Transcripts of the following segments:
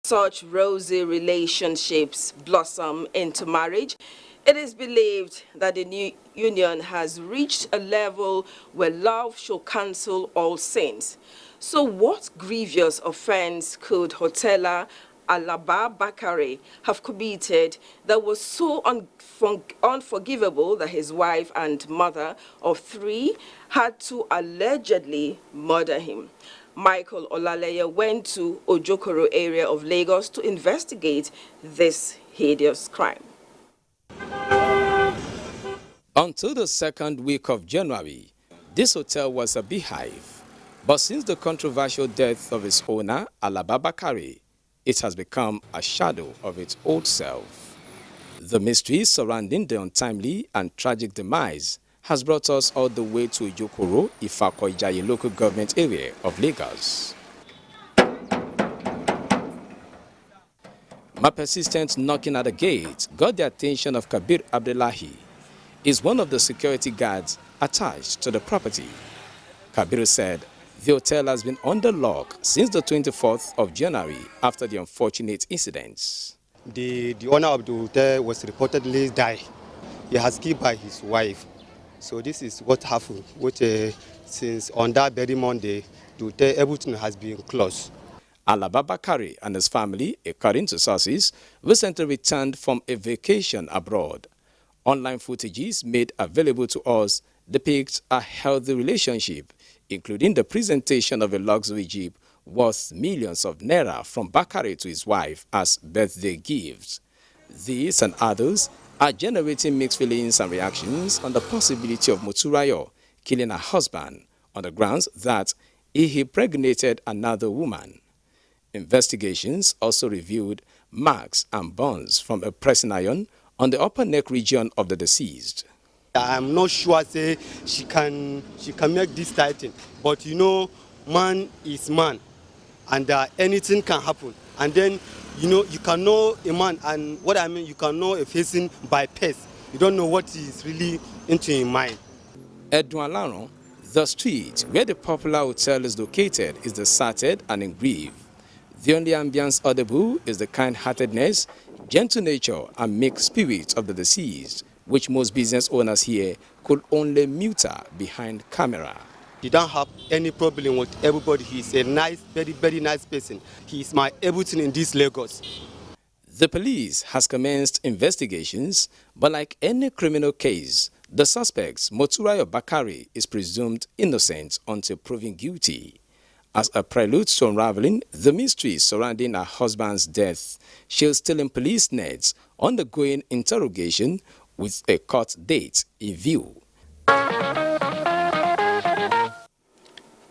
Such rosy relationships blossom into marriage. It is believed that the new union has reached a level where love shall cancel all sins. So what grievous offense could Hoteler Alaba Bakare have committed that was so unforgivable that his wife and mother of three had to allegedly murder him? Michael Olaleye went to Ojokoro area of Lagos to investigate this hideous crime. Until the second week of January, this hotel was a beehive. But since the controversial death of its owner, Alaba Bakare, it has become a shadow of its old self. The mystery surrounding the untimely and tragic demise has brought us all the way to Ojokoro, Ifako-Ijaye local government area of Lagos. My persistent knocking at the gate got the attention of Kabir Abdullahi. He's one of the security guards attached to the property. Kabir said the hotel has been under lock since the 24th of January after the unfortunate incidents. The owner of the hotel was reportedly died. He has killed by his wife. So this is what happened, which since on that very Monday, the hotel, everything has been closed. Alaba Bakare and his family, according to sources, recently returned from a vacation abroad. Online footages made available to us depict a healthy relationship, including the presentation of a luxury jeep worth millions of naira from Bakare to his wife as birthday gifts. These and others are generating mixed feelings and reactions on the possibility of Moturayo killing her husband on the grounds that he impregnated another woman. Investigations also revealed marks and burns from a pressing iron on the upper neck region of the deceased. I'm not sure say she can make this title, but you know, man is man, and anything can happen. And then you know, you can know a man, and what I mean, you can know a person by pace. You don't know what is really into his mind. Edouin Laron, the street where the popular hotel is located, is deserted and in grief. The only ambience audible is the kind-heartedness, gentle nature, and meek spirit of the deceased, which most business owners here could only mutter behind camera. You don't have any problem with everybody. He's a nice, very, very nice person. He's my everything in this Lagos. The police has commenced investigations, but like any criminal case, the suspect, Moturayo Bakare, is presumed innocent until proven guilty. As a prelude to unraveling the mystery surrounding her husband's death, she's still in police nets, undergoing interrogation with a court date in view.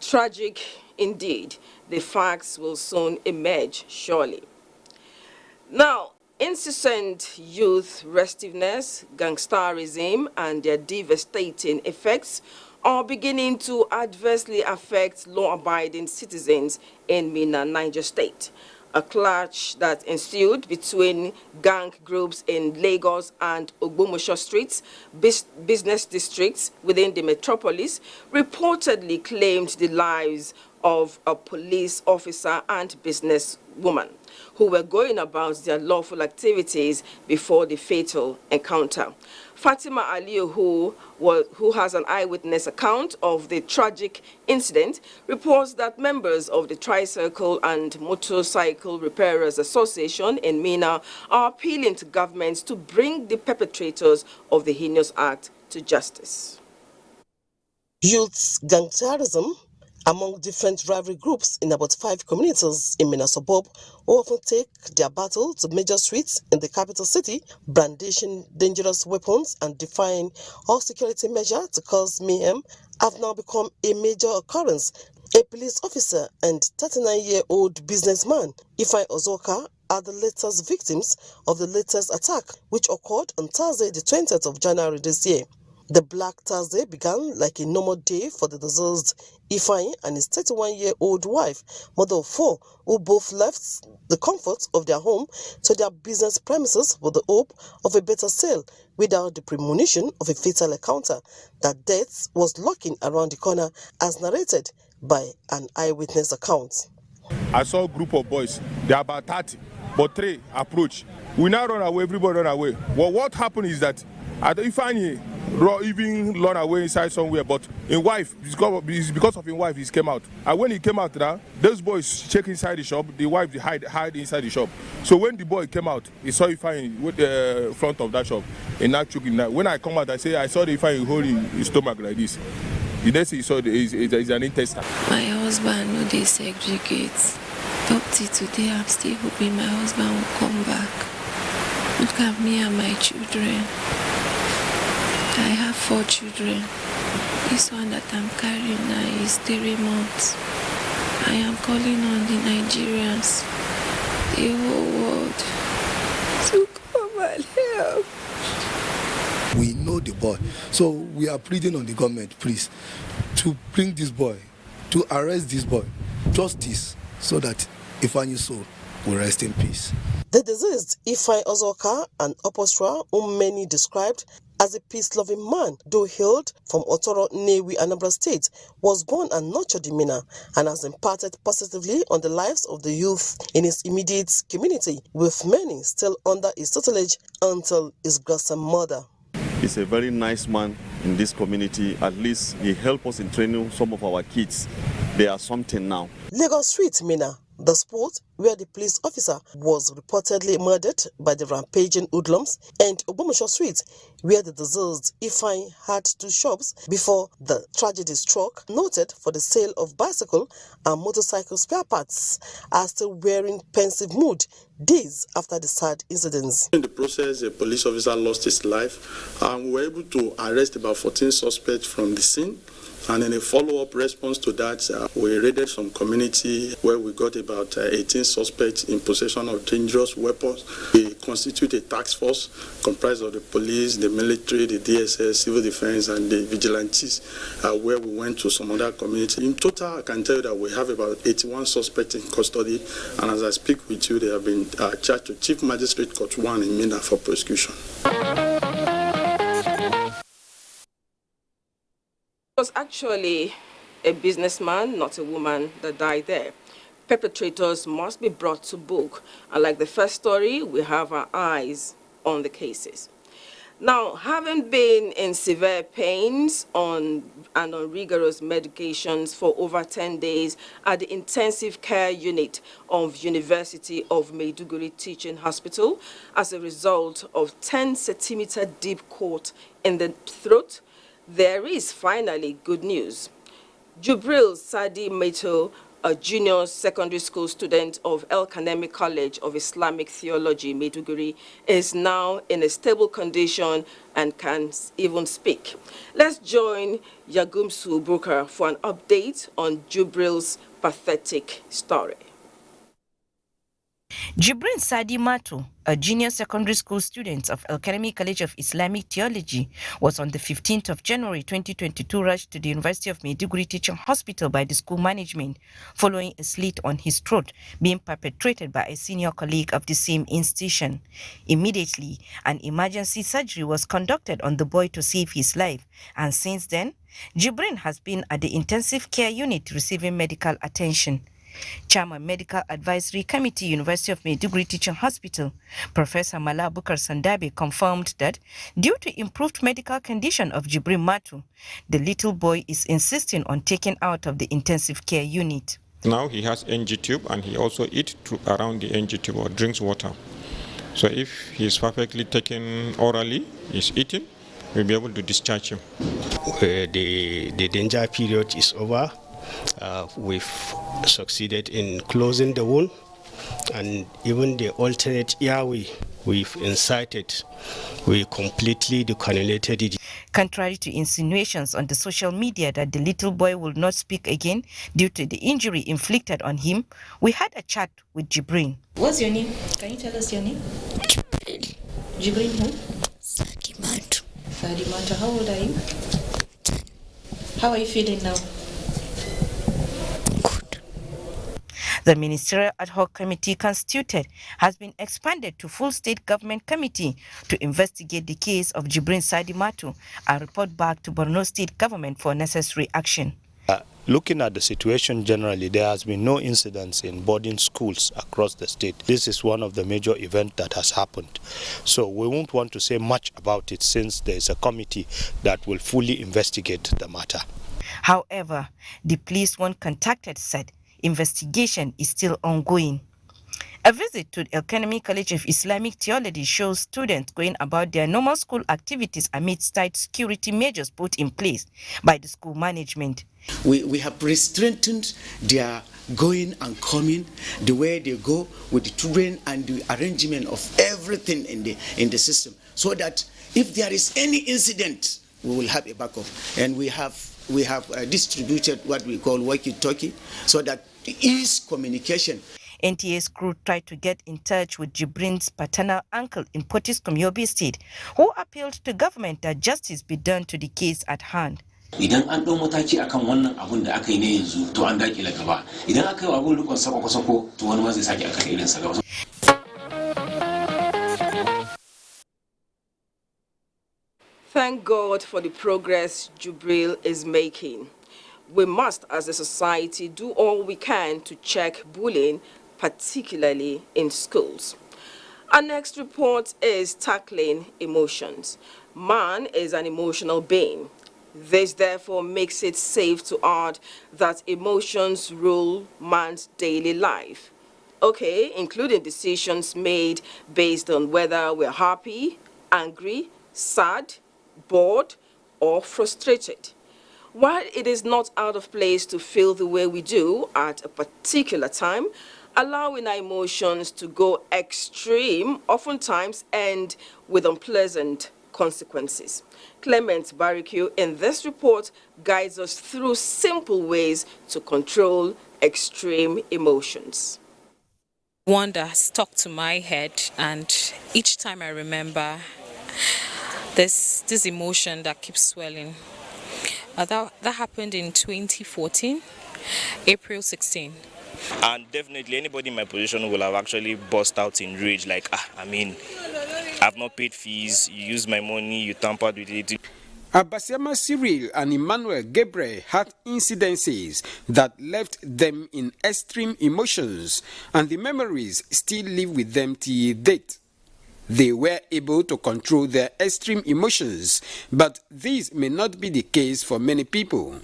Tragic indeed. The facts will soon emerge, surely. Now, incessant youth restiveness, gangsterism, and their devastating effects are beginning to adversely affect law-abiding citizens in Minna, Niger State. A clash that ensued between gang groups in Lagos and Ogbomosho streets, business districts within the metropolis, reportedly claimed the lives of a police officer and businesswoman who were going about their lawful activities before the fatal encounter. Fatima Aliyu, who has an eyewitness account of the tragic incident, reports that members of the Tricycle and Motorcycle Repairers Association in Minna are appealing to governments to bring the perpetrators of the heinous act to justice. Youth gangsterism among different rivalry groups in about 5 communities in Minna suburb who often take their battle to major streets in the capital city, brandishing dangerous weapons and defying all security measures to cause mayhem, have now become a major occurrence. A police officer and 39-year-old businessman, Ifeanyi Ozoka, are the latest victims of the latest attack, which occurred on Thursday, the 20th of January this year. The Black Thursday began like a normal day for the deceased Ifeanyi and his 31-year-old wife, mother of 4, who both left the comfort of their home to their business premises with the hope of a better sale without the premonition of a fatal encounter that death was lurking around the corner, as narrated by an eyewitness account. I saw a group of boys. They are about 30, but 3 approach. We now run away, everybody run away. Well, what happened is that Ifeanyi even run away inside somewhere, but his wife, because of his wife, he came out. And when he came out now, those boys check inside the shop, the wife hide inside the shop. So when the boy came out, he saw Ifeanyi with the front of that shop. And now when I come out, I saw the Ifeanyi holding his stomach like this. The next he saw is an intestine. My husband no dey segregate. Up till today, I'm still hoping my husband will come back. Look at me and my children. I have 4 children. This one that I'm carrying now is 3 months. I am calling on the Nigerians, the whole world, to come and help. We know the boy, so we are pleading on the government, please, to bring this boy, to arrest this boy, justice, so that Ifeanyi's soul will rest in peace. The deceased Ifeanyi Ozoka and Opostra, whom many described as a peace-loving man, though hailed from Otoro, Nnewi, Anambra State, was born and nurtured in Minna and has impacted positively on the lives of the youth in his immediate community, with many still under his tutelage until his gruesome murder. He's a very nice man in this community. At least he helped us in training some of our kids. They are something now. Lagos Street, Minna, the spot where the police officer was reportedly murdered by the rampaging hoodlums, and Ogbomosho Street, where the deceased Ifeanyi had 2 shops before the tragedy struck, noted for the sale of bicycle and motorcycle spare parts, are still wearing pensive mood days after the sad incidents. In the process, a police officer lost his life, and we were able to arrest about 14 suspects from the scene. And in a follow-up response to that, we raided some community where we got about 18 suspects in possession of dangerous weapons. We constitute a task force comprised of the police, the military, the DSS, civil defense, and the vigilantes, where we went to some other community. In total, I can tell you that we have about 81 suspects in custody, and as I speak with you, they have been charged to Chief Magistrate Court 1 in Minna for prosecution. It was actually a businessman, not a woman, that died there. Perpetrators must be brought to book. And like the first story, we have our eyes on the cases. Now, having been in severe pains and on rigorous medications for over 10 days at the intensive care unit of University of Maiduguri Teaching Hospital as a result of 10-centimeter deep cut in the throat, there is finally good news. Jubril Sadi Meto, a junior secondary school student of El Kanemi College of Islamic Theology, Maiduguri, is now in a stable condition and can even speak. Let's join Yagumsu Buka for an update on Jubril's pathetic story. Jibrin Sadi Mato, a junior secondary school student of El Kanemi College of Islamic Theology, was on the 15th of January 2022 rushed to the University of Maiduguri Teaching Hospital by the school management following a slit on his throat being perpetrated by a senior colleague of the same institution. Immediately, an emergency surgery was conducted on the boy to save his life, and since then, Jibrin has been at the intensive care unit receiving medical attention. Chairman Medical Advisory Committee, University of Maiduguri Teaching Hospital, Professor Mala Bukar Sandabe, confirmed that due to improved medical condition of Jibrin Matu, the little boy is insisting on taking out of the intensive care unit. Now he has NG tube and he also eats around the NG tube or drinks water. So if he is perfectly taken orally, he's eating, we'll be able to discharge him. The danger period is over. We've succeeded in closing the wound, and even the alternate airway we've inserted, we completely decannulated it. Contrary to insinuations on the social media that the little boy will not speak again due to the injury inflicted on him, we had a chat with Jibrin. What's your name? Can you tell us your name? Jibril. Jibrin who? Sadimatu. Sadimatu. How old are you? 10. How are you feeling now? The Ministerial Ad Hoc Committee constituted has been expanded to full state government committee to investigate the case of Jibrin Sadi Matu and report back to Borno State government for necessary action. Looking at the situation generally, there has been no incidents in boarding schools across the state. This is one of the major events that has happened. So we won't want to say much about it since there is a committee that will fully investigate the matter. However, the police one contacted said investigation is still ongoing. A visit to the Academy College of Islamic Theology shows students going about their normal school activities amidst tight security measures put in place by the school management. We have strengthened their going and coming, the way they go with the children and the arrangement of everything in the system, so that if there is any incident, we will have a backup. And we have distributed what we call walkie-talkie, so that there is communication. NTA's crew tried to get in touch with Jibrin's paternal uncle in Potiskum, Yobe State, who appealed to government that justice be done to the case at hand. Idan an ɗau mataki akan wannan abun da aka yi ne yanzu to an dakile gaba. Idan aka yi abun rukun sako-sako to wani ma zai sake aka irin sa gaba. Thank God for the progress Jubril is making. We must, as a society, do all we can to check bullying, particularly in schools. Our next report is tackling emotions. Man is an emotional being. This therefore makes it safe to add that emotions rule man's daily life. Okay, including decisions made based on whether we're happy, angry, sad, bored, or frustrated. While it is not out of place to feel the way we do at a particular time, allowing our emotions to go extreme oftentimes end with unpleasant consequences. Clement Barrique in this report guides us through simple ways to control extreme emotions. One that stuck to my head, and each time I remember this emotion that keeps swelling. That happened in 2014, April 16. And definitely anybody in my position will have actually burst out in rage, like, I've not paid fees, you used my money, you tampered with it. Abasiama Cyril and Emmanuel Gabriel had incidences that left them in extreme emotions, and the memories still live with them till date. They were able to control their extreme emotions, but this may not be the case for many people.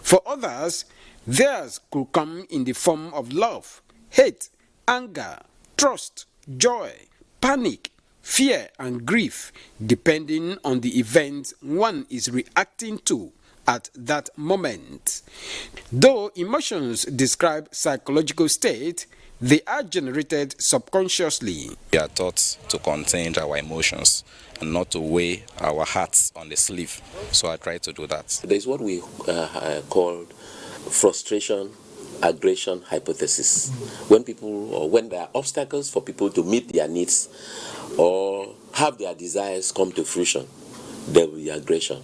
For others, theirs could come in the form of love, hate, anger, trust, joy, panic, fear, and grief, depending on the event one is reacting to at that moment. Though emotions describe psychological state, they are generated subconsciously. We are taught to contain our emotions and not to weigh our hearts on the sleeve. So I try to do that. There's what we call frustration, aggression hypothesis. When there are obstacles for people to meet their needs or have their desires come to fruition, there will be aggression.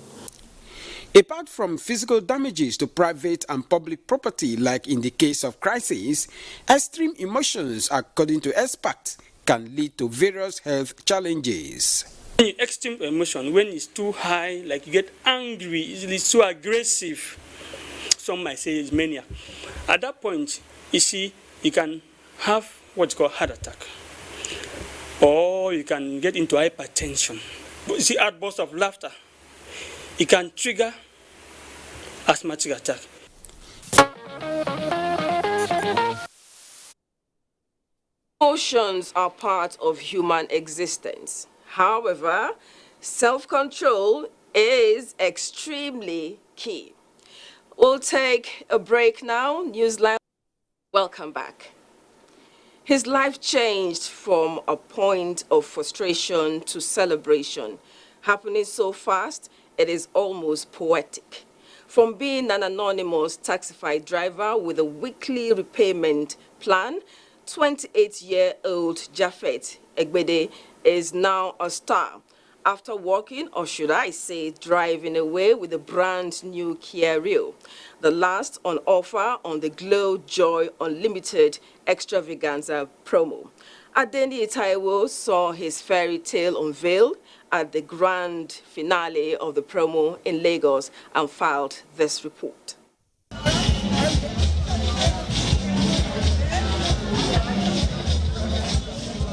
Apart from physical damages to private and public property, like in the case of crisis, extreme emotions, according to experts, can lead to various health challenges. Extreme emotion, when it's too high, like you get angry, it's too aggressive, some might say it's mania. At that point, you see, you can have what's called heart attack, or you can get into hypertension. But you see, outbursts of laughter, it can trigger asthmatic attack. Emotions are part of human existence. However, self-control is extremely key. We'll take a break now. NewsLine, welcome back. His life changed from a point of frustration to celebration, happening so fast it is almost poetic. From being an anonymous taxified driver with a weekly repayment plan, 28-year-old Japhet Egbede is now a star after walking, or should I say driving away, with a brand new Kia Rio, the last on offer on the Glow Joy Unlimited Extravaganza promo. Adeni Taiwo saw his fairy tale unveiled at the grand finale of the promo in Lagos and filed this report.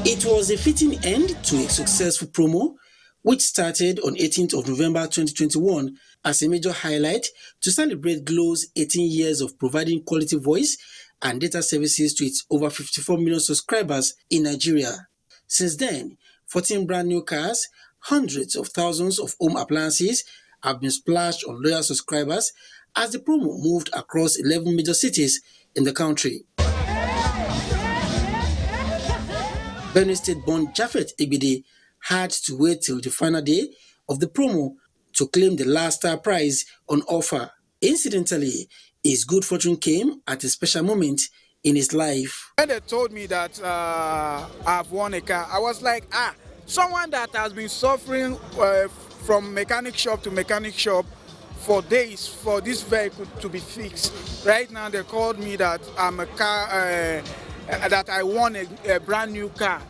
It was a fitting end to a successful promo, which started on 18th of November 2021 as a major highlight to celebrate Glo's 18 years of providing quality voice and data services to its over 54 million subscribers in Nigeria. Since then, 14 brand new cars, hundreds of thousands of home appliances have been splashed on loyal subscribers as the promo moved across 11 major cities in the country. Benue State-born Japhet Egbede had to wait till the final day of the promo to claim the last star prize on offer. Incidentally, his good fortune came at a special moment in his life. When they told me that I've won a car, I was like, someone that has been suffering from mechanic shop to mechanic shop for days for this vehicle to be fixed. Right now they called me that I'm a car, that I won a brand new car.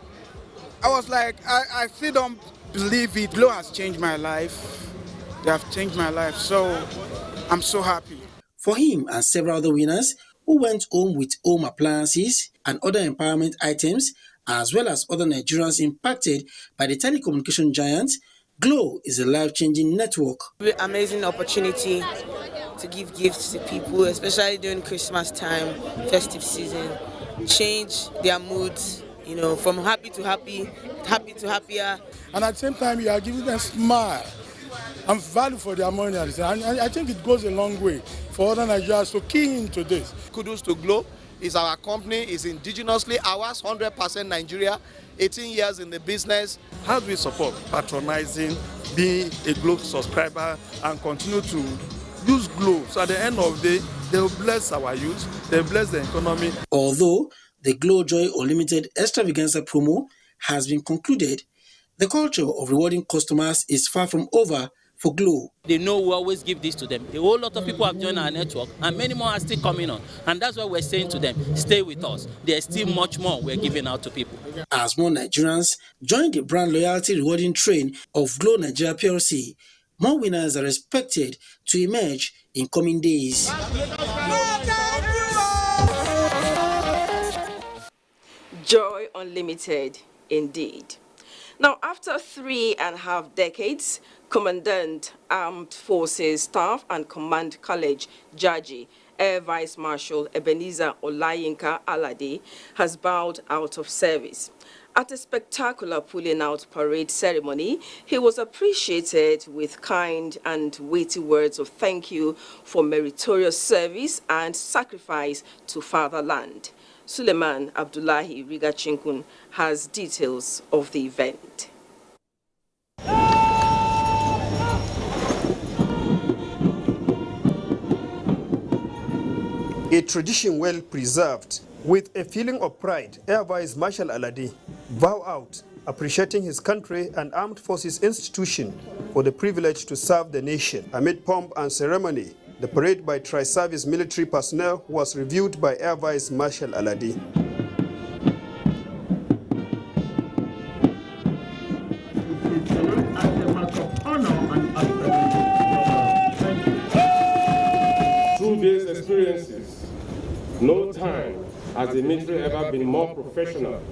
I was like, I still don't believe it. Glo has changed my life. They have changed my life, so I'm so happy. For him and several other winners who went home with home appliances and other empowerment items, as well as other Nigerians impacted by the telecommunication giant, Glo is a life-changing network. Amazing opportunity to give gifts to people, especially during Christmas time, festive season. Change their moods, from happy to happy, happy to happier. And at the same time, you are giving them smile and value for their money. And I think it goes a long way for other Nigerians to key into this. Kudos to Glo. It's our company, it's indigenously ours, 100% Nigeria, 18 years in the business. How do we support patronizing, being a Glo subscriber, and continue to use Glo? So at the end of the day, they will bless our youth, they will bless the economy. Although the Glo Joy Unlimited Extravaganza promo has been concluded, the culture of rewarding customers is far from over for Glo. They know we always give this to them. A whole lot of people have joined our network and many more are still coming on. And that's why we're saying to them, stay with us. There's still much more we're giving out to people. As more Nigerians join the brand loyalty rewarding train of Glo Nigeria PLC, more winners are expected to emerge in coming days. Joy unlimited, indeed. Now, after 3.5 decades, Commandant Armed Forces Staff and Command College Jaji, Air Vice Marshal Ebenezer Olayinka Alade, has bowed out of service. At a spectacular pulling out parade ceremony, he was appreciated with kind and weighty words of thank you for meritorious service and sacrifice to fatherland. Suleiman Abdullahi Rigachinkun has details of the event. A tradition well preserved. With a feeling of pride, Air Vice Marshal Alade vow out, appreciating his country and armed forces institution for the privilege to serve the nation. Amid pomp and ceremony, the parade by tri-service military personnel was reviewed by Air Vice Marshal Alade. Through these experiences, no time has the military ever been more professional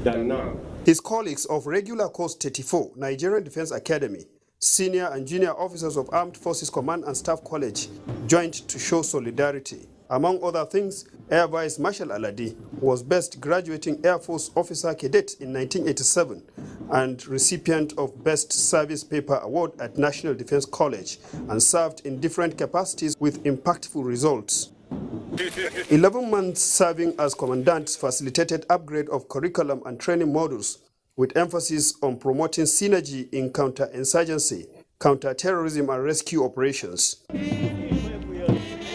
than now. His colleagues of Regular Course 34, Nigerian Defense Academy, senior and junior officers of Armed Forces Command and Staff College joined to show solidarity. Among other things, Air Vice Marshal Alade was Best Graduating Air Force Officer Cadet in 1987 and recipient of Best Service Paper Award at National Defense College and served in different capacities with impactful results. 11 months serving as commandant facilitated upgrade of curriculum and training modules with emphasis on promoting synergy in counter-insurgency, counter-terrorism and rescue operations.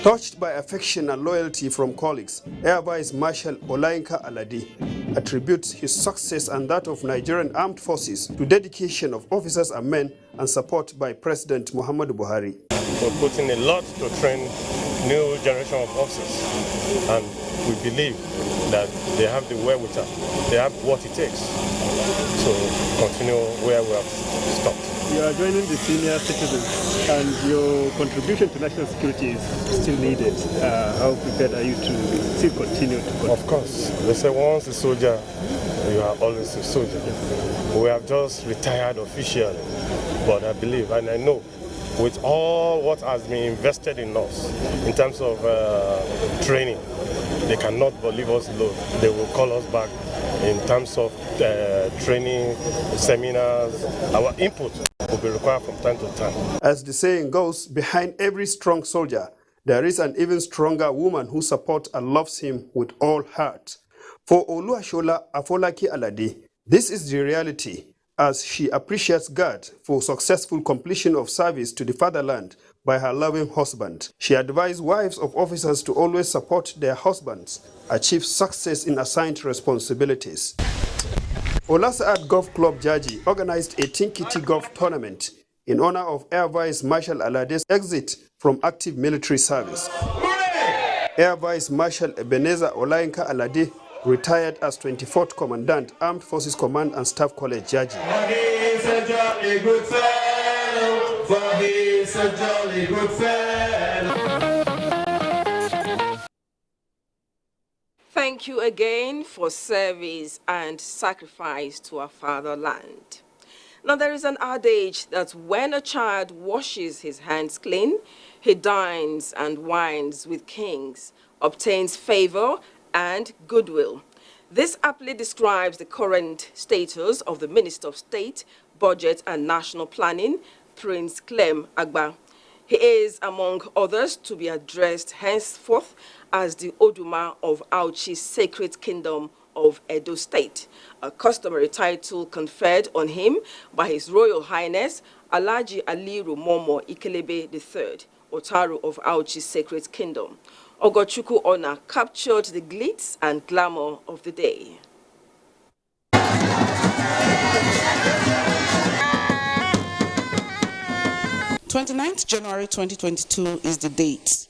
Touched by affection and loyalty from colleagues, Air Vice Marshal Olayinka Alade attributes his success and that of Nigerian Armed Forces to dedication of officers and men and support by President Muhammadu Buhari. We're putting a lot to train new generation of officers, and we believe that they have the wherewithal, they have what it takes to continue where we have stopped. You are joining the senior citizens, and your contribution to national security is still needed. How prepared are you to still continue to contribute? Of course. They say once a soldier, you are always a soldier. We have just retired officially, but I believe and I know with all what has been invested in us in terms of training, they cannot leave us alone. They will call us back in terms of training, seminars. Our input will be required from time to time. As the saying goes, behind every strong soldier, there is an even stronger woman who supports and loves him with all heart. For Oluwashola Afolaki Alade, this is the reality, as she appreciates God for successful completion of service to the fatherland by her loving husband. She advised wives of officers to always support their husbands, achieve success in assigned responsibilities. Olasaad Golf Club Jaji organized a Tinkiti golf tournament in honor of Air Vice Marshal Alade's exit from active military service. Air Vice Marshal Ebenezer Olainka Alade retired as 24th Commandant, Armed Forces Command and Staff College Jaji. Thank you again for service and sacrifice to our fatherland. Now, there is an adage that when a child washes his hands clean, he dines and wines with kings, obtains favor and goodwill. This aptly describes the current status of the Minister of State, Budget and National Planning, Prince Clem Agba. He is, among others, to be addressed henceforth as the Oduma of Auchi's Sacred Kingdom of Edo State, a customary title conferred on him by His Royal Highness Alhaji Aliru Momo Ikelebe III, Otaru of Auchi's Sacred Kingdom. Ogochukwu Ona captured the glitz and glamour of the day. January 2022 is the date.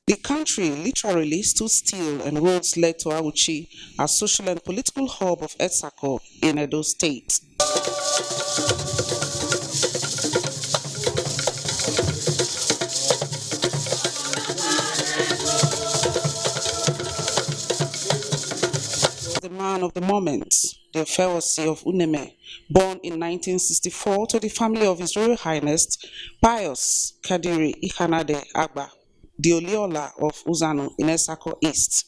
The country literally stood still and roads led to Auchi, a social and political hub of Etsako in Edo State. The man of the moment, the Fewasi of Uneme, born in 1964 to the family of His Royal Highness Pius Kadiri Ihanade Agba, the Oliola of Uzanu in Esako East.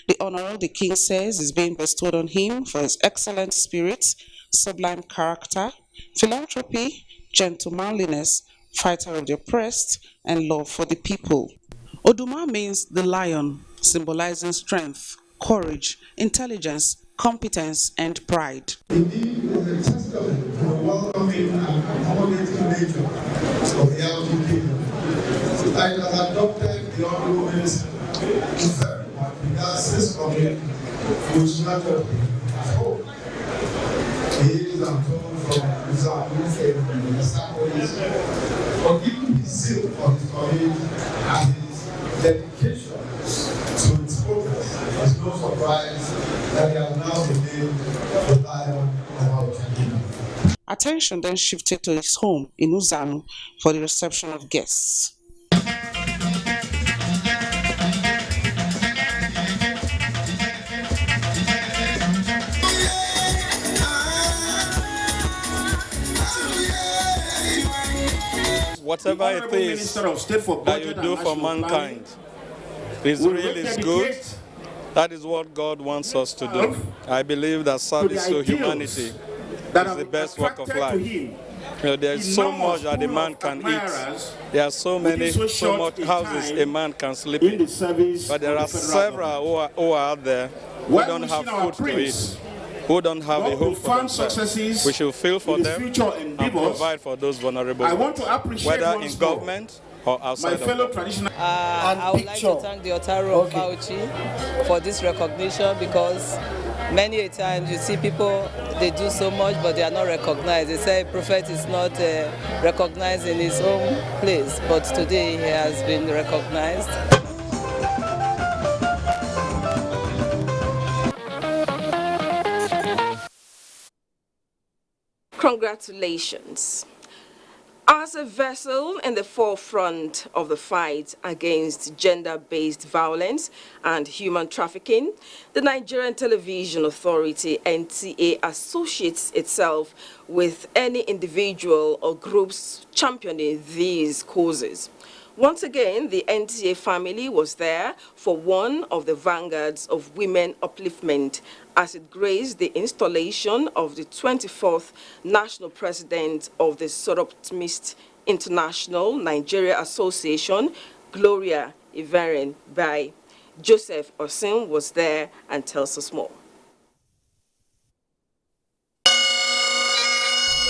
The honor, the king says, is being bestowed on him for his excellent spirit, sublime character, philanthropy, gentlemanliness, fighter of the oppressed, and love for the people. Oduma means the lion, symbolizing strength, courage, intelligence, competence, and pride. Indeed, it was a testament to the welcoming and accommodating nature of the Auchi Kingdom. It has adopted the honorable minister to everyone regards this community which nurtured him at home. He is, I'm told, from Uzanu in the Southeast, for giving his zeal for his community and his dedication to its progress. It's no surprise that he has now become the lion of our kingdom. Attention then shifted to his home in Uzanu for the reception of guests. Whatever it is that you do for mankind is really good. That is what God wants us to do. I believe that service to humanity is the best work of life. You know, there is so much that a man can eat. There are so much houses a man can sleep in. But there are several who are out there who don't have food to eat, who don't have a home for themselves. We should feel for them and provide for those vulnerable, whether in government or outside of government. I would like to thank the Otaru of Auchi for this recognition, because many a times you see people, they do so much but they are not recognized. They say a prophet is not recognized in his own place, but today he has been recognized. Congratulations. As a vessel in the forefront of the fight against gender-based violence and human trafficking, the Nigerian Television Authority, NTA, associates itself with any individual or groups championing these causes. Once again, the NTA family was there for one of the vanguards of women upliftment as it graced the installation of the 24th National President of the Soroptimist International Nigeria Association, Gloria Iveren Bai. Joseph Osin was there and tells us more.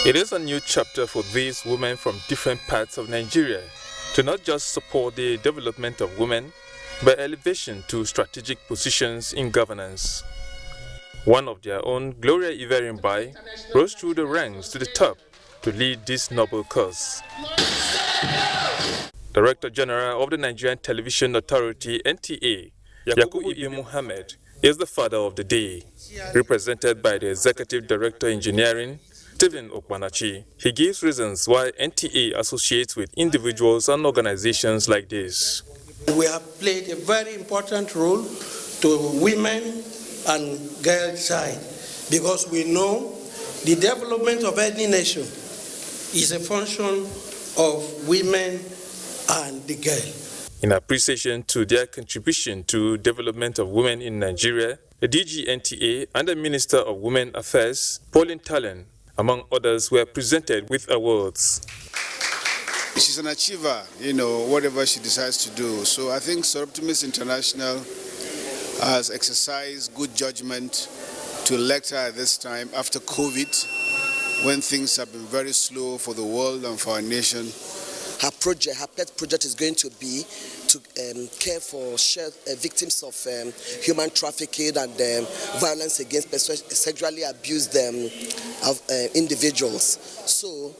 It is a new chapter for these women from different parts of Nigeria to not just support the development of women, but elevation to strategic positions in governance. One of their own, Gloria Iveren Bai, rose through the ranks to the top to lead this noble cause. Director General of the Nigerian Television Authority, NTA, Yakubu Ibe Muhammad, is the father of the day, represented by the Executive Director Engineering, Stephen Okpanachi. He gives reasons why NTA associates with individuals and organizations like this. We have played a very important role to women and girl child because we know the development of any nation is a function of women and the girl. In appreciation to their contribution to development of women in Nigeria, the DG NTA and the Minister of Women Affairs, Pauline Tallen, among others, were presented with awards. She's an achiever, whatever she decides to do. So I think Soroptimist International has exercised good judgment to elect her at this time after COVID, when things have been very slow for the world and for our nation. Her pet project is going to be to care for victims of human trafficking and violence against sexually abused individuals. So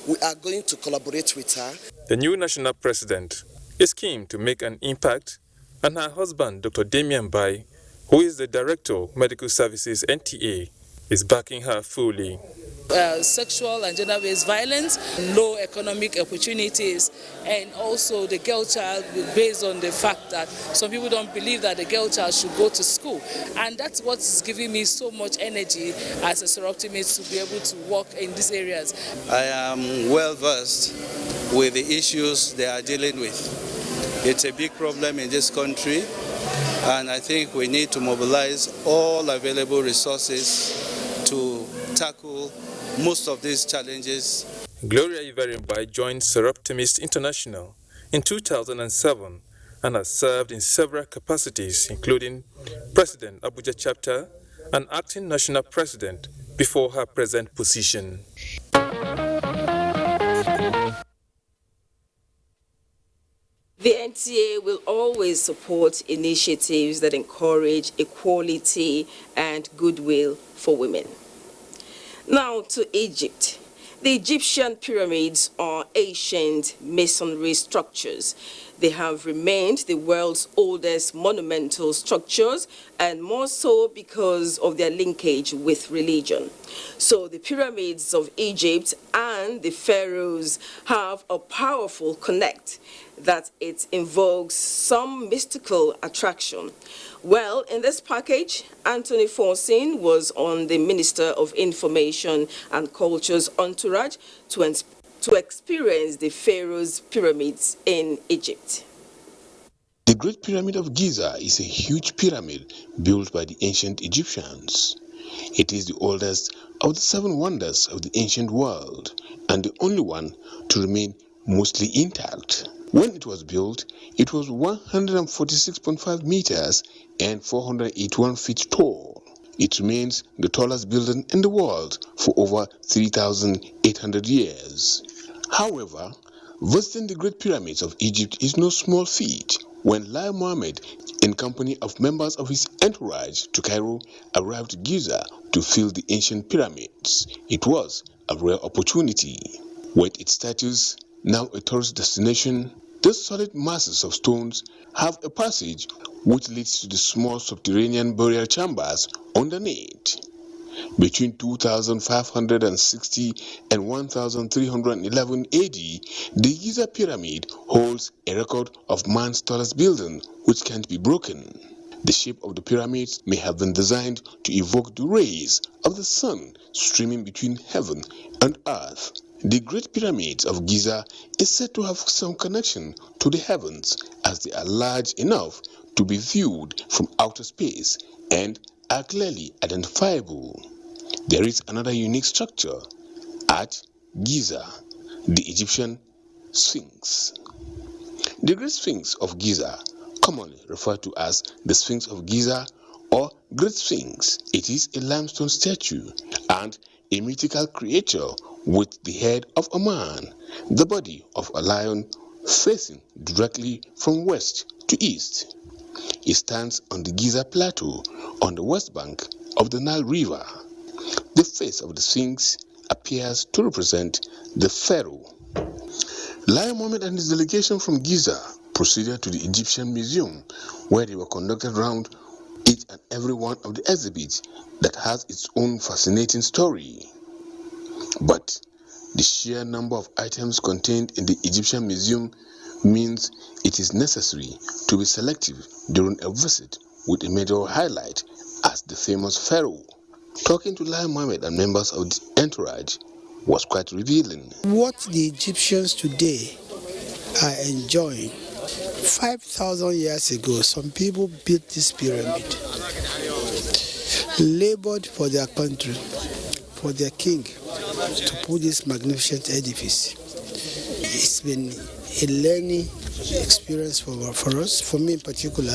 we are going to collaborate with her. The new national president is keen to make an impact, and her husband, Dr. Damian Bai, who is the Director of Medical Services NTA, is backing her fully. Sexual and gender-based violence, low economic opportunities, and also the girl child, based on the fact that some people don't believe that the girl child should go to school. And that's what's giving me so much energy as a Soroptimist to be able to work in these areas. I am well versed with the issues they are dealing with. It's a big problem in this country, and I think we need to mobilize all available resources to tackle most of these challenges. Gloria Iveren Bai joined Soroptimist International in 2007 and has served in several capacities, including President Abuja Chapter and Acting National President before her present position. The NTA will always support initiatives that encourage equality and goodwill for women. Now to Egypt. The Egyptian pyramids are ancient masonry structures. They have remained the world's oldest monumental structures, and more so because of their linkage with religion. So the pyramids of Egypt and the pharaohs have a powerful connect that it invokes some mystical attraction. Well, in this package, Anthony Forsin was on the Minister of Information and Culture's entourage to experience the Pharaoh's pyramids in Egypt. The Great Pyramid of Giza is a huge pyramid built by the ancient Egyptians. It is the oldest of the 7 wonders of the ancient world and the only one to remain mostly intact. When it was built, it was 146.5 meters and 481 feet tall. It remains the tallest building in the world for over 3,800 years. However, visiting the Great Pyramids of Egypt is no small feat. When Lai Mohammed, in company of members of his entourage to Cairo, arrived to Giza to fill the ancient pyramids, it was a rare opportunity. With its status now a tourist destination, these solid masses of stones have a passage which leads to the small subterranean burial chambers underneath. Between 2560 and 1311 AD, the Giza Pyramid holds a record of man's tallest building which can't be broken. The shape of the pyramids may have been designed to evoke the rays of the sun streaming between heaven and earth. The Great Pyramids of Giza is said to have some connection to the heavens, as they are large enough to be viewed from outer space and are clearly identifiable. There is another unique structure at Giza, the Egyptian Sphinx. The Great Sphinx of Giza, commonly referred to as the Sphinx of Giza or Great Sphinx, it is a limestone statue and a mythical creature with the head of a man, the body of a lion, facing directly from west to east. It stands on the Giza Plateau on the west bank of the Nile River. The face of the Sphinx appears to represent the pharaoh. Lai Mohammed and his delegation from Giza proceeded to the Egyptian Museum, where they were conducted around each and every one of the exhibits that has its own fascinating story. But the sheer number of items contained in the Egyptian Museum means it is necessary to be selective during a visit, with a major highlight as the famous pharaoh. Talking to Lai Mohammed and members of the entourage was quite revealing. What the Egyptians today are enjoying, 5,000 years ago, some people built this pyramid, labored for their country, for their king, to put this magnificent edifice. It's been a learning experience for us, for me in particular.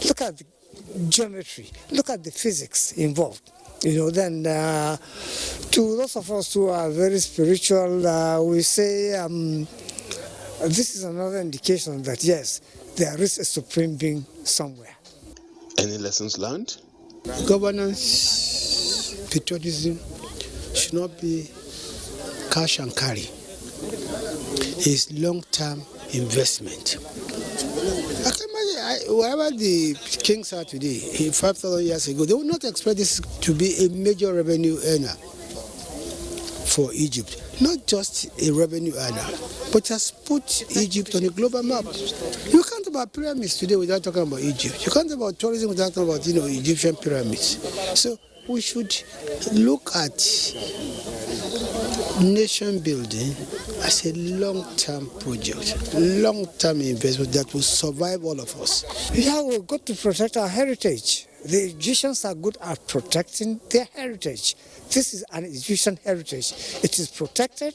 Look at the geometry, look at the physics involved. Then to those of us who are very spiritual, we say this is another indication that yes, there is a supreme being somewhere. Any lessons learned? Governance, patriotism should not be cash and carry. It's long-term investment. I can imagine wherever the kings are today, 5,000 years ago, they would not expect this to be a major revenue earner for Egypt. Not just a revenue earner, but has put Egypt on a global map. You can't talk about pyramids today without talking about Egypt. You can't talk about tourism without talking about Egyptian pyramids. So we should look at nation building as a long-term project, long-term investment that will survive all of us. Yeah, we've got to protect our heritage. The Egyptians are good at protecting their heritage. This is an Egyptian heritage. It is protected,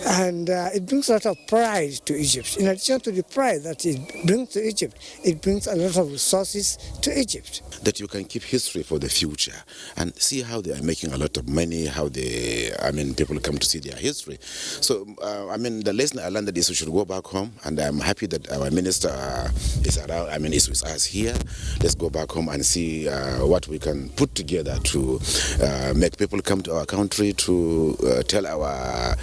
and it brings a lot of pride to Egypt. In addition to the pride that it brings to Egypt, it brings a lot of resources to Egypt. That you can keep history for the future and see how they are making a lot of money, how people come to see their history. So, the lesson I learned is we should go back home, and I'm happy that our minister is around, is with us here. Let's go back home and see what we can put together to make people come to our country, to tell our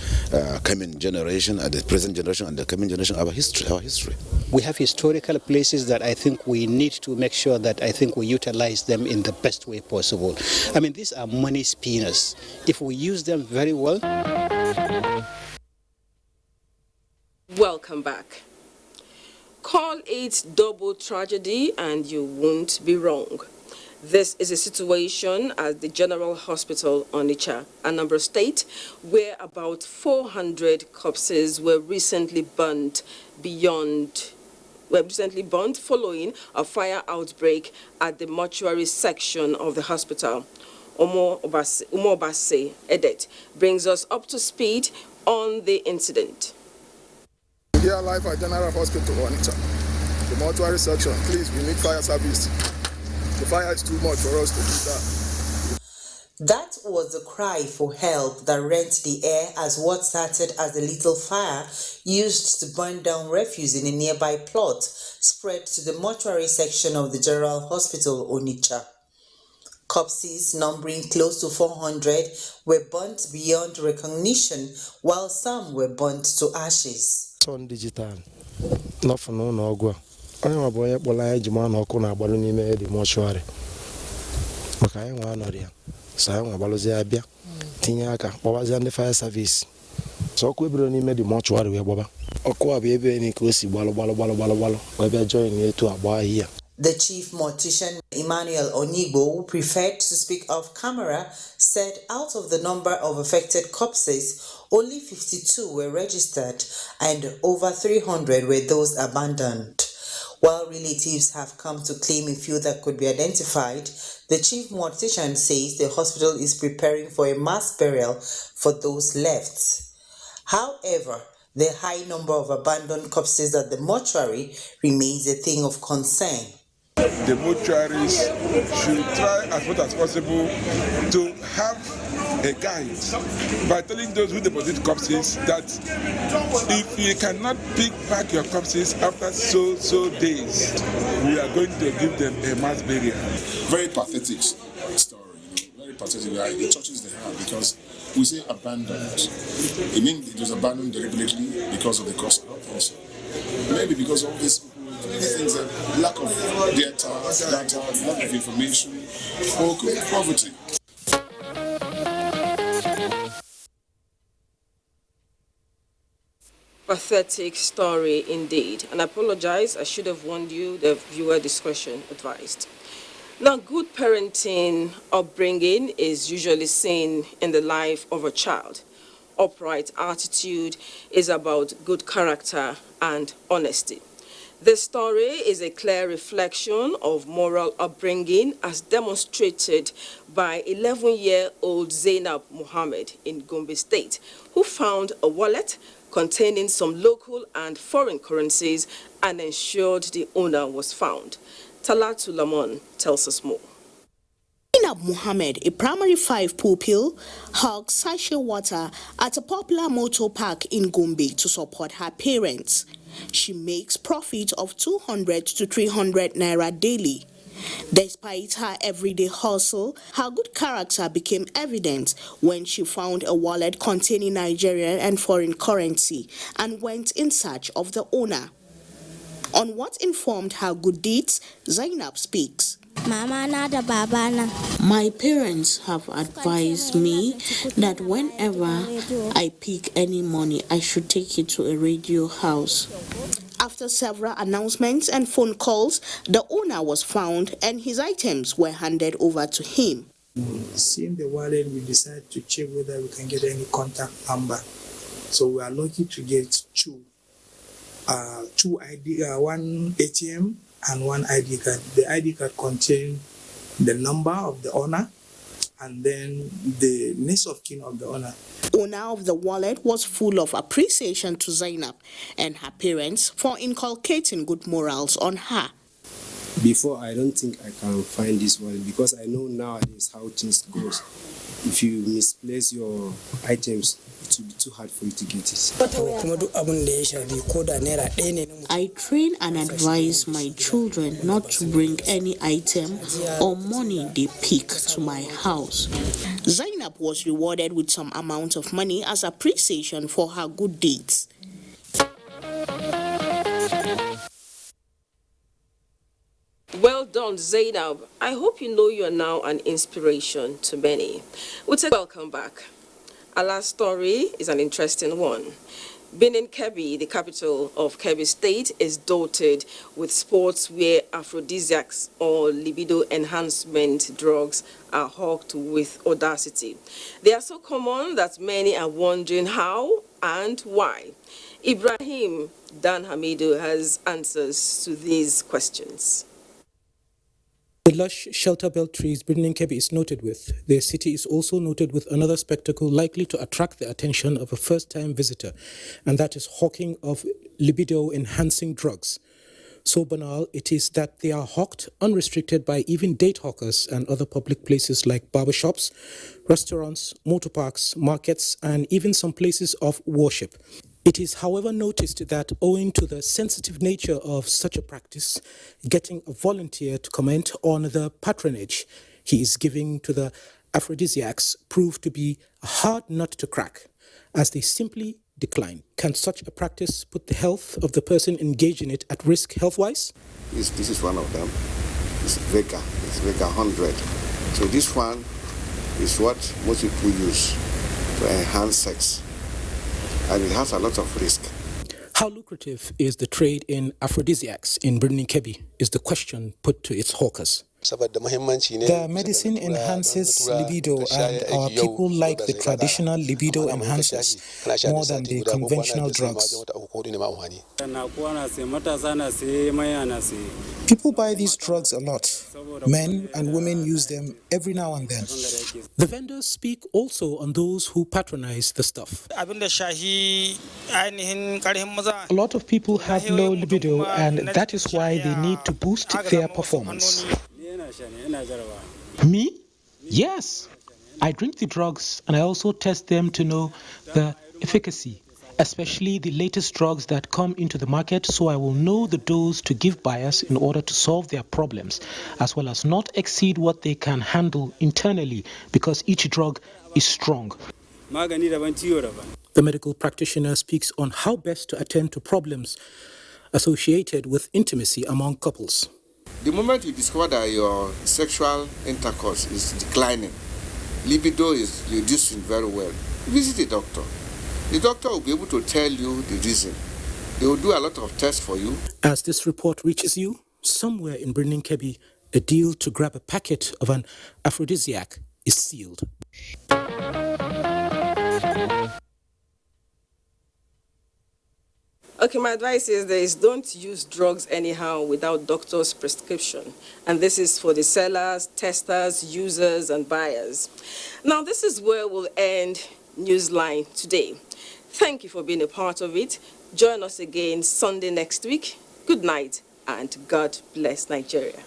coming generation, and the present generation and the coming generation our history. We have historical places that I think we need to make sure that we utilize them in the best way possible. These are money spinners. If we use them very well. Welcome back. Call it double tragedy and you won't be wrong. This is a situation at the General Hospital Onitsha, Anambra State, where about 400 corpses were recently burnt following a fire outbreak at the mortuary section of the hospital. Umo Obase Edet brings us up to speed on the incident. Here live at General Hospital Onitsha, the mortuary section. Please, we need fire service. The fire is too much for us to do that. That was the cry for help that rent the air as what started as a little fire used to burn down refuse in a nearby plot spread to the mortuary section of the General Hospital Onitsha. Corpses numbering close to 400 were burnt beyond recognition, while some were burnt to ashes. On digital, not for no go. I am a boy, Jimano Kona Baluni, the mortuary. Okay, one or the Sa wa balozi abia. Tinya aka, wabazi and the fire service. So kwebro ni made mortuary we baba. Okwa be ebe ni ko si balo. We be join here to aba here. The chief mortician, Emmanuel Onigbo, who preferred to speak off camera, said out of the number of affected corpses, only 52 were registered and over 300 were those abandoned. While relatives have come to claim a few that could be identified, the chief mortician says the hospital is preparing for a mass burial for those left. However, the high number of abandoned corpses at the mortuary remains a thing of concern. The mortuaries should try as much as possible to have a guide by telling those who deposit corpses that if you cannot pick back your corpses after so days, we are going to give them a mass burial. Very pathetic story, very pathetic. The churches they have, because we say abandoned. It means it was abandoned deliberately because of the cost. I don't think so. Maybe because of this. Things like lack of data, lack of information, or poverty. Pathetic story indeed. And I apologize, I should have warned you, the viewer discretion advised. Now, good parenting upbringing is usually seen in the life of a child. Upright attitude is about good character and honesty. This story is a clear reflection of moral upbringing as demonstrated by 11-year-old Zainab Mohammed in Gombe State, who found a wallet containing some local and foreign currencies and ensured the owner was found. Talatu Lamon tells us more. Zainab Mohammed, a primary 5 pupil, hugged sachet water at a popular motor park in Gombe to support her parents. She makes profit of 200 to 300 naira daily. Despite her everyday hustle, her good character became evident when she found a wallet containing Nigerian and foreign currency and went in search of the owner. On what informed her good deeds, Zainab speaks. My parents have advised me that whenever I pick any money, I should take it to a radio house. After several announcements and phone calls, the owner was found and his items were handed over to him. Seeing the wallet, we decided to check whether we can get any contact number. So we are lucky to get two ID, one ATM and one ID card. The ID card contains the number of the owner and then the next of kin of the owner. Owner of the wallet was full of appreciation to Zainab and her parents for inculcating good morals on her. Before, I don't think I can find this wallet because I know nowadays how things goes. If you misplace your items, it will be too hard for you to get it. I train and advise my children not to bring any item or money they pick to my house. Zainab was rewarded with some amount of money as appreciation for her good deeds. Well done, Zainab. I hope you know you are now an inspiration to many. Welcome back. Our last story is an interesting one. Benin Kebbi, the capital of Kebbi State, is dotted with spots where aphrodisiacs or libido enhancement drugs are hawked with audacity. They are so common that many are wondering how and why. Ibrahim Dan Hamidu has answers to these questions. The lush shelter-belt trees Benin Kebbi is noted with. Their city is also noted with another spectacle likely to attract the attention of a first-time visitor, and that is hawking of libido-enhancing drugs. So banal it is that they are hawked unrestricted by even date hawkers and other public places like barbershops, restaurants, motor parks, markets, and even some places of worship. It is, however, noticed that owing to the sensitive nature of such a practice, getting a volunteer to comment on the patronage he is giving to the aphrodisiacs proved to be a hard nut to crack, as they simply decline. Can such a practice put the health of the person engaged in it at risk health-wise? This is one of them. It's Vega 100. So this one is what most people use to enhance sex, and it has a lot of risk. How lucrative is the trade in aphrodisiacs in Birnin Kebbi is the question put to its hawkers. The medicine enhances libido, and our people like the traditional libido enhancers more than the conventional drugs. People buy these drugs a lot. Men and women use them every now and then. The vendors speak also on those who patronize the stuff. A lot of people have low libido, and that is why they need to boost their performance. Me? Yes. I drink the drugs and I also test them to know the efficacy, especially the latest drugs that come into the market, so I will know the dose to give buyers in order to solve their problems, as well as not exceed what they can handle internally, because each drug is strong. The medical practitioner speaks on how best to attend to problems associated with intimacy among couples. The moment you discover that your sexual intercourse is declining, libido is reducing very well, visit a doctor. The doctor will be able to tell you the reason. They will do a lot of tests for you. As this report reaches you, somewhere in Birnin Kebbi, a deal to grab a packet of an aphrodisiac is sealed. Okay, my advice is this: don't use drugs anyhow without doctor's prescription. And this is for the sellers, testers, users, and buyers. Now, this is where we'll end NewsLine today. Thank you for being a part of it. Join us again Sunday next week. Good night, and God bless Nigeria.